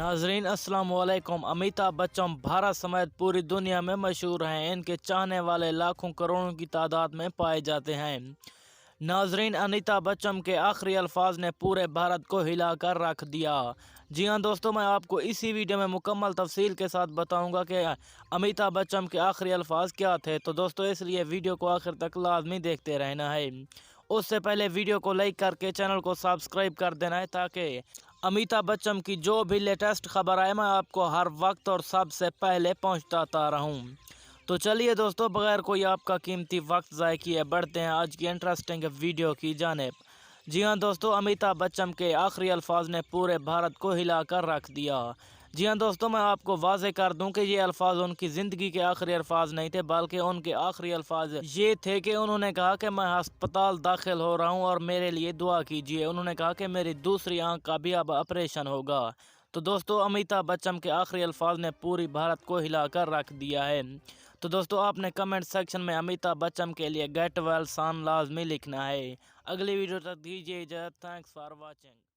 नाजरीन अस्सलाम वालेकुम। अमिताभ बच्चन भारत समेत पूरी दुनिया में मशहूर हैं। इनके चाहने वाले लाखों करोड़ों की तादाद में पाए जाते हैं। नाजरीन, अमिताभ बच्चन के आखिरी अल्फाज ने पूरे भारत को हिलाकर रख दिया। जी हाँ दोस्तों, मैं आपको इसी वीडियो में मुकम्मल तफसील के साथ बताऊंगा कि अमिताभ बच्चन के आखिरी अल्फाज क्या थे। तो दोस्तों, इसलिए वीडियो को आखिर तक लाजमी देखते रहना है। उससे पहले वीडियो को लाइक करके चैनल को सब्सक्राइब कर देना है, ताकि अमिताभ बच्चन की जो भी लेटेस्ट खबर आए मैं आपको हर वक्त और सबसे पहले पहुंचाता रहूं। तो चलिए दोस्तों, बगैर कोई आपका कीमती वक्त ज़ाय किए बढ़ते हैं आज की इंटरेस्टिंग वीडियो की जानिब। जी हाँ दोस्तों, अमिताभ बच्चन के आखिरी अल्फाज ने पूरे भारत को हिलाकर रख दिया। जी हाँ दोस्तों, मैं आपको वाज़ेह कर दूं कि ये अल्फाज उनकी ज़िंदगी के आखिरी अल्फाज नहीं थे, बल्कि उनके आखिरी अल्फाज ये थे कि उन्होंने कहा कि मैं अस्पताल दाखिल हो रहा हूँ और मेरे लिए दुआ कीजिए। उन्होंने कहा कि मेरी दूसरी आंख का भी अब ऑपरेशन होगा। तो दोस्तों, अमिताभ बच्चन के आखिरी अल्फाज ने पूरी भारत को हिलाकर रख दिया है। तो दोस्तों, आपने कमेंट सेक्शन में अमिताभ बच्चन के लिए गेट वेल सन लाजमी लिखना है। अगली वीडियो तक दीजिए इजाज़त। Thanks for watching.